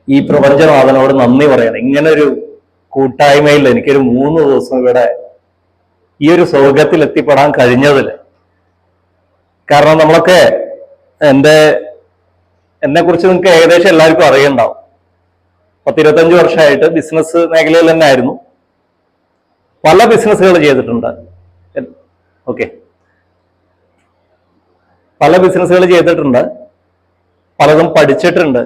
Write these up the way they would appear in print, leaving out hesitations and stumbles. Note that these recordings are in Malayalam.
ഈ പ്രപഞ്ചനാഥനോട് നന്ദി പറയണം. ഇങ്ങനെ ഒരു കൂട്ടായ്മയിൽ എനിക്കൊരു 3 ദിവസം ഇവിടെ ഈ ഒരു സ്വർഗത്തിൽ എത്തിപ്പെടാൻ കഴിഞ്ഞതിൽ. കാരണം നമ്മളൊക്കെ എന്നെ കുറിച്ച് നിങ്ങൾക്ക് ഏകദേശം എല്ലാവർക്കും അറിയണ്ടാവും. 10-25 വർഷമായിട്ട് ബിസിനസ് മേഖലയിൽ തന്നെ ആയിരുന്നു. പല ബിസിനസ്സുകൾ ചെയ്തിട്ടുണ്ട്. ഓക്കെ, പല ബിസിനസ്സുകൾ ചെയ്തിട്ടുണ്ട്, പലതും പഠിച്ചിട്ടുണ്ട്.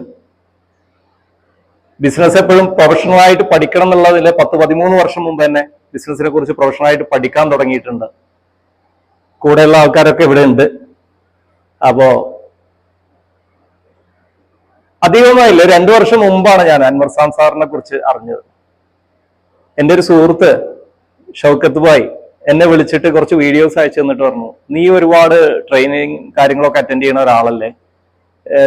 ബിസിനസ് എപ്പോഴും പ്രൊഫഷണലായിട്ട് പഠിക്കണം എന്നുള്ളതിൽ 10-13 വർഷം മുമ്പ് തന്നെ ബിസിനസിനെ കുറിച്ച് പ്രൊഫഷണലായിട്ട് പഠിക്കാൻ തുടങ്ങിയിട്ടുണ്ട്. കൂടെയുള്ള ആൾക്കാരൊക്കെ ഇവിടെ ഉണ്ട്. അപ്പോ അധികമായില്ല, 2 വർഷം മുമ്പാണ് ഞാൻ അൻവർ സാറിനെ കുറിച്ച് അറിഞ്ഞത്. എൻ്റെ ഒരു സുഹൃത്ത് ഷൗക്കത്ത് ഭായ് എന്നെ വിളിച്ചിട്ട് കുറച്ച് വീഡിയോസ് അയച്ചു തന്നിട്ട് പറഞ്ഞു, നീ ഒരുപാട് ട്രെയിനിങ് കാര്യങ്ങളൊക്കെ അറ്റൻഡ് ചെയ്യുന്ന ഒരാളല്ലേ,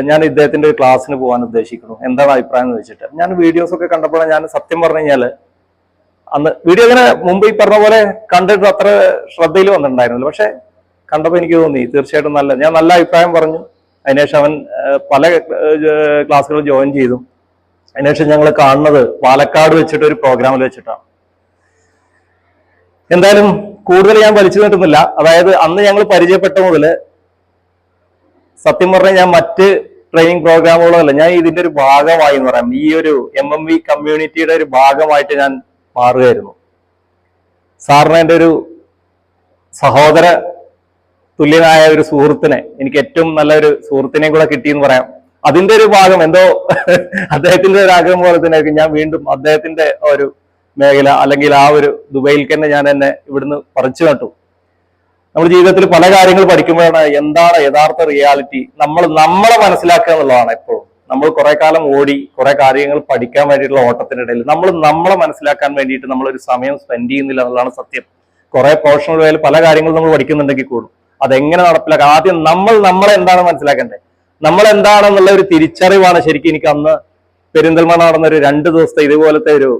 ഞാൻ ഇദ്ദേഹത്തിന്റെ ഒരു ക്ലാസ്സിന് പോകാൻ ഉദ്ദേശിക്കുന്നു, എന്താണ് അഭിപ്രായം എന്ന് വെച്ചിട്ട്. ഞാൻ വീഡിയോസ് ഒക്കെ കണ്ടപ്പോൾ ഞാൻ സത്യം പറഞ്ഞു കഴിഞ്ഞാൽ അന്ന് വീഡിയോ ഇങ്ങനെ മുമ്പ് ഈ പറഞ്ഞ പോലെ കണ്ടിട്ട് അത്ര ശ്രദ്ധയിൽ വന്നിട്ടുണ്ടായിരുന്നില്ല. പക്ഷെ കണ്ടപ്പോൾ എനിക്ക് തോന്നി തീർച്ചയായിട്ടും ഞാൻ നല്ല അഭിപ്രായം പറഞ്ഞു. അതിനുശേഷം അവൻ പല ക്ലാസ്സുകൾ ജോയിൻ ചെയ്തു. അതിനുശേഷം ഞങ്ങൾ കാണുന്നത് പാലക്കാട് വെച്ചിട്ട് ഒരു പ്രോഗ്രാമിൽ വെച്ചിട്ടാണ്. എന്തായാലും കൂടുതൽ ഞാൻ വലിച്ചു നീട്ടുന്നില്ല. അതായത് അന്ന് ഞങ്ങൾ പരിചയപ്പെട്ട മുതൽ സത്യം പറഞ്ഞാൽ ഞാൻ മറ്റ് ട്രെയിനിങ് പ്രോഗ്രാമുകളല്ല, ഞാൻ ഇതിന്റെ ഒരു ഭാഗമായി എന്ന് പറയാം. ഈ ഒരു MMV കമ്മ്യൂണിറ്റിയുടെ ഒരു ഭാഗമായിട്ട് ഞാൻ മാറുകയായിരുന്നു. സാറിന് എൻ്റെ ഒരു സഹോദര തുല്യനായ ഒരു സുഹൃത്തിനെ, എനിക്ക് ഏറ്റവും നല്ലൊരു സുഹൃത്തിനെയും കൂടെ കിട്ടിയെന്ന് പറയാം. അതിന്റെ ഒരു ഭാഗം എന്തോ അദ്ദേഹത്തിന്റെ ഒരു ആഗ്രഹം പോലെ തന്നെ ആയിരിക്കും. ഞാൻ വീണ്ടും അദ്ദേഹത്തിന്റെ ഒരു മേഖല അല്ലെങ്കിൽ ആ ഒരു ദുബൈയിൽ തന്നെ ഞാൻ എന്നെ ഇവിടുന്ന് പറിച്ചു നട്ടു. നമ്മുടെ ജീവിതത്തിൽ പല കാര്യങ്ങൾ പഠിക്കുമ്പോഴാണ് എന്താണ് യഥാർത്ഥ റിയാലിറ്റി നമ്മളെ മനസ്സിലാക്കുക എന്നുള്ളതാണ്. എപ്പോഴും നമ്മൾ കുറെ കാലം ഓടി കുറെ കാര്യങ്ങൾ പഠിക്കാൻ വേണ്ടിയിട്ടുള്ള ഓട്ടത്തിനിടയിൽ നമ്മളെ മനസ്സിലാക്കാൻ വേണ്ടിയിട്ട് നമ്മളൊരു സമയം സ്പെൻഡ് ചെയ്യുന്നില്ല എന്നുള്ളതാണ് സത്യം. കുറെ പ്രൊഫഷണൽ വേയിൽ പല കാര്യങ്ങളും നമ്മൾ പഠിക്കുന്നുണ്ടെങ്കിൽ കൂടും, അതെങ്ങനെ നടപ്പിലാക്കാം. ആദ്യം നമ്മളെ എന്താണ് മനസ്സിലാക്കേണ്ടത്, നമ്മൾ എന്താണെന്നുള്ള ഒരു തിരിച്ചറിവാണ് ശരിക്കും എനിക്ക് അന്ന് പെരിന്തൽമണ്ണ നടന്ന ഒരു 2 ദിവസത്തെ ഇതുപോലത്തെ ഒരു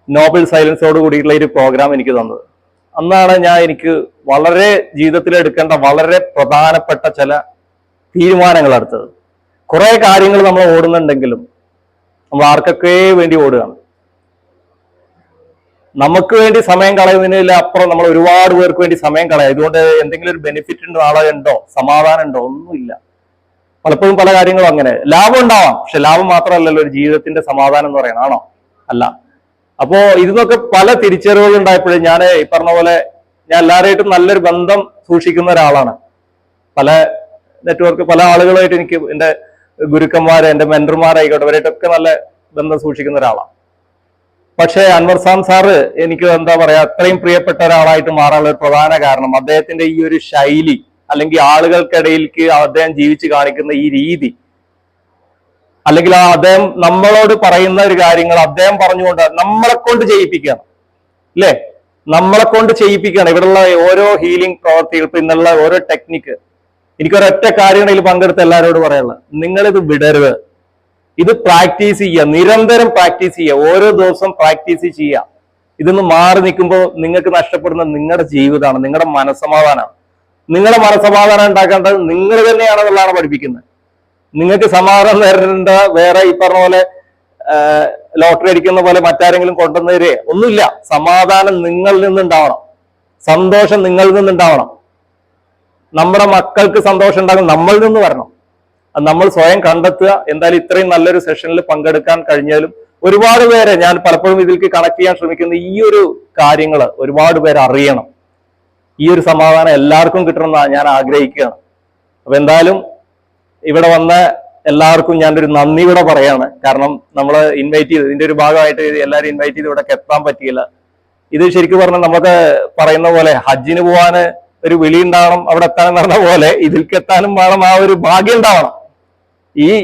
നോബൽ സൈലൻസോട് കൂടിയിട്ടുള്ള ഒരു പ്രോഗ്രാം എനിക്ക് തന്നത്. അന്നാണ് എനിക്ക് വളരെ ജീവിതത്തിൽ എടുക്കേണ്ട വളരെ പ്രധാനപ്പെട്ട ചില തീരുമാനങ്ങൾ എടുത്തത്. കുറെ കാര്യങ്ങൾ നമ്മൾ ഓടുന്നുണ്ടെങ്കിലും നമ്മൾ ആർക്കൊക്കെ വേണ്ടി ഓടുകയാണ്. നമുക്ക് വേണ്ടി സമയം കളയുന്നതിന് അപ്പുറം നമ്മൾ ഒരുപാട് പേർക്ക് വേണ്ടി സമയം കളയാം. ഇതുകൊണ്ട് എന്തെങ്കിലും ഒരു ബെനിഫിറ്റ് ഉണ്ടോ, നാളെ ഉണ്ടോ, സമാധാനം ഉണ്ടോ, ഒന്നുമില്ല. പലപ്പോഴും പല കാര്യങ്ങളും അങ്ങനെ ലാഭം ഉണ്ടാവാം, പക്ഷെ ലാഭം മാത്രമല്ലല്ലോ ഒരു ജീവിതത്തിന്റെ സമാധാനം എന്ന് പറയുന്നത്, ആണോ? അല്ല. അപ്പോ ഇതിന്നൊക്കെ പല തിരിച്ചറിവുകൾ ഉണ്ടായപ്പോഴും ഞാൻ ഈ പറഞ്ഞ പോലെ ഞാൻ എല്ലാവരുമായിട്ടും നല്ലൊരു ബന്ധം സൂക്ഷിക്കുന്ന ഒരാളാണ്. പല നെറ്റ്വർക്ക് പല ആളുകളായിട്ട് എനിക്ക് എൻ്റെ ഗുരുക്കന്മാരെ, എൻ്റെ മെന്റർമാരായിക്കോട്ടെ, അവരായിട്ടൊക്കെ നല്ല ബന്ധം സൂക്ഷിക്കുന്ന ഒരാളാണ്. പക്ഷേ അൻവർ സാറ് എനിക്ക് എന്താ പറയാ അത്രയും പ്രിയപ്പെട്ട ഒരാളായിട്ട് മാറാനുള്ള ഒരു പ്രധാന കാരണം അദ്ദേഹത്തിന്റെ ഈ ഒരു ശൈലി, അല്ലെങ്കിൽ ആളുകൾക്കിടയിലേക്ക് അദ്ദേഹം ജീവിച്ച് കാണിക്കുന്ന ഈ രീതി, അല്ലെങ്കിൽ അദ്ദേഹം നമ്മളോട് പറയുന്ന ഒരു കാര്യങ്ങൾ അദ്ദേഹം പറഞ്ഞുകൊണ്ട് നമ്മളെ കൊണ്ട് ചെയ്യിപ്പിക്കുകയാണ്, അല്ലേ? നമ്മളെ കൊണ്ട് ചെയ്യിപ്പിക്കുകയാണ്. ഇവിടെയുള്ള ഓരോ ഹീലിംഗ് പ്രവർത്തികൾക്ക് ഇന്നുള്ള ഓരോ ടെക്നിക്ക്, എനിക്കൊരൊറ്റ കാര്യമാണ് ഇതിൽ പങ്കെടുത്ത എല്ലാവരോടും പറയാനുള്ളത്, നിങ്ങളിത് വിടരുത്. ഇത് പ്രാക്ടീസ് ചെയ്യുക, നിരന്തരം പ്രാക്ടീസ് ചെയ്യുക, ഓരോ ദിവസവും പ്രാക്ടീസ് ചെയ്യുക. ഇതൊന്ന് മാറി നിൽക്കുമ്പോൾ നിങ്ങൾക്ക് നഷ്ടപ്പെടുന്ന നിങ്ങളുടെ ജീവിതമാണ്, നിങ്ങളുടെ മനസ്സമാധാനമാണ്. നിങ്ങളുടെ മനസ്സമാധാനം ഉണ്ടാക്കേണ്ടത് നിങ്ങൾ തന്നെയാണെന്നുള്ളതാണ് പഠിപ്പിക്കുന്നത്. നിങ്ങൾക്ക് സമാധാനം നേരിടേണ്ട വേറെ ഈ പറഞ്ഞ പോലെ ലോട്ടറി അടിക്കുന്ന പോലെ മറ്റാരെങ്കിലും കൊണ്ടുവന്നവരെ ഒന്നുമില്ല. സമാധാനം നിങ്ങളിൽ നിന്നുണ്ടാവണം, സന്തോഷം നിങ്ങളിൽ നിന്നുണ്ടാവണം. നമ്മുടെ മക്കൾക്ക് സന്തോഷം ഉണ്ടാകും നമ്മളിൽ നിന്ന് വരണം. അത് നമ്മൾ സ്വയം കണ്ടെത്തുക. എന്തായാലും ഇത്രയും നല്ലൊരു സെഷനിൽ പങ്കെടുക്കാൻ കഴിഞ്ഞാലും ഒരുപാട് പേരെ ഞാൻ പലപ്പോഴും ഇതിലേക്ക് കണക്ട് ചെയ്യാൻ ശ്രമിക്കുന്ന ഈ ഒരു കാര്യങ്ങൾ ഒരുപാട് പേര് അറിയണം. ഈ ഒരു സമാധാനം എല്ലാവർക്കും കിട്ടണമെന്ന് ഞാൻ ആഗ്രഹിക്കുകയാണ്. അപ്പൊ എന്തായാലും ഇവിടെ വന്ന എല്ലാവർക്കും ഞാനൊരു നന്ദി ഇവിടെ പറയാണ്. കാരണം നമ്മൾ ഇൻവൈറ്റ് ചെയ്ത് ഇതിന്റെ ഒരു ഭാഗമായിട്ട് എല്ലാവരും ഇൻവൈറ്റ് ചെയ്ത് ഇവിടെ എത്താൻ പറ്റിയില്ല. ഇത് ശരിക്കും പറഞ്ഞാൽ നമുക്ക് പറയുന്ന പോലെ ഹജ്ജിന് പോകാൻ ഒരു വിളി ഉണ്ടാവണം, അവിടെ എത്താനെന്ന് പറഞ്ഞ പോലെ ഇതിലേക്ക് എത്താനും വേണം ആ ഒരു ഭാഗ്യം ഉണ്ടാവണം.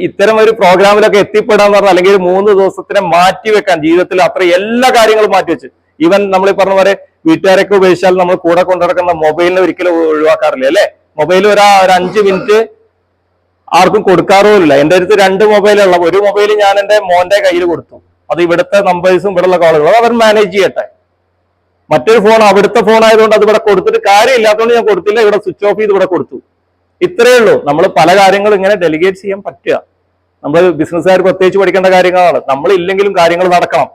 ഇത്തരം ഒരു പ്രോഗ്രാമിലൊക്കെ എത്തിപ്പെടാന്ന് പറഞ്ഞാൽ, അല്ലെങ്കിൽ ഒരു 3 ദിവസത്തിനെ മാറ്റിവെക്കാൻ, ജീവിതത്തിൽ അത്ര എല്ലാ കാര്യങ്ങളും മാറ്റിവെച്ച്, ഈവൻ നമ്മൾ ഈ പറഞ്ഞ പോലെ വീട്ടുകാരൊക്കെ ഉപയോഗിച്ചാൽ നമ്മൾ കൂടെ കൊണ്ടുനടക്കുന്ന മൊബൈലിനെ ഒരിക്കലും ഒഴിവാക്കാറില്ല, അല്ലെ? മൊബൈൽ ഒരു 5 മിനിറ്റ് ആർക്കും കൊടുക്കാറുമില്ല. എൻ്റെ അടുത്ത് 2 മൊബൈലുള്ള ഒരു മൊബൈൽ ഞാൻ എൻ്റെ മോന്റെ കയ്യിൽ കൊടുത്തു. അത് ഇവിടുത്തെ നമ്പേഴ്സും ഇവിടെയുള്ള കോളുകളും അവർ മാനേജ് ചെയ്യട്ടെ. മറ്റൊരു ഫോൺ അവിടുത്തെ ഫോൺ ആയതുകൊണ്ട് അത് ഇവിടെ കൊടുത്തിട്ട് കാര്യമില്ലാത്തതുകൊണ്ട് ഞാൻ കൊടുത്തില്ല, ഇവിടെ സ്വിച്ച് ഓഫ് ചെയ്ത് ഇവിടെ കൊടുത്തു. ഇത്രയേ ഉള്ളൂ. നമ്മൾ പല കാര്യങ്ങളും ഇങ്ങനെ ഡെലിഗേറ്റ് ചെയ്യാൻ പറ്റുക. നമ്മൾ ബിസിനസ്സുകാർ പ്രത്യേകിച്ച് പഠിക്കേണ്ട കാര്യങ്ങളാണ്. നമ്മളില്ലെങ്കിലും കാര്യങ്ങൾ നടക്കണം.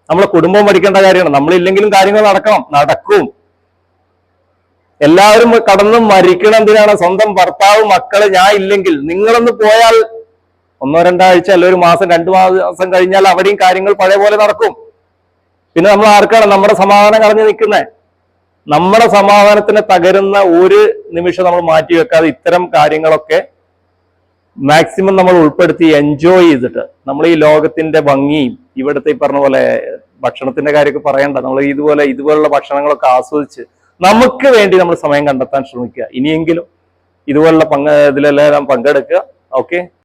നമ്മളെ കുടുംബം പഠിക്കേണ്ട കാര്യമാണ്. നമ്മളില്ലെങ്കിലും കാര്യങ്ങൾ നടക്കും. എല്ലാവരും കടന്ന് മരിക്കണം എന്തിനാണ്? സ്വന്തം ഭർത്താവ്, മക്കള് ഞാൻ ഇല്ലെങ്കിൽ. നിങ്ങളൊന്ന് പോയാൽ 1-2 ആഴ്ച അല്ല 1 മാസം 2 മാസം കഴിഞ്ഞാൽ അവിടെയും കാര്യങ്ങൾ പഴയ പോലെ നടക്കും. പിന്നെ നമ്മൾ ആർക്കാണ് നമ്മുടെ സമാധാനം കളഞ്ഞു നിൽക്കുന്നത്? നമ്മുടെ സമാധാനത്തിന് തകരുന്ന ഒരു നിമിഷം നമ്മൾ മാറ്റി വെക്കാതെ ഇത്തരം കാര്യങ്ങളൊക്കെ മാക്സിമം നമ്മൾ ഉൾപ്പെടുത്തി എൻജോയ് ചെയ്തിട്ട് നമ്മൾ ഈ ലോകത്തിന്റെ ഭംഗിയും ഇവിടുത്തെ ഈ പറഞ്ഞ പോലെ ഭക്ഷണത്തിന്റെ കാര്യമൊക്കെ പറയണ്ട, നമ്മൾ ഇതുപോലുള്ള ഭക്ഷണങ്ങളൊക്കെ ആസ്വദിച്ച് നമുക്ക് വേണ്ടി നമ്മൾ സമയം കണ്ടെത്താൻ ശ്രമിക്കുക. ഇനിയെങ്കിലും ഇതുപോലുള്ള ഇതിലെല്ലാം പങ്കെടുക്കുക. ഓക്കെ.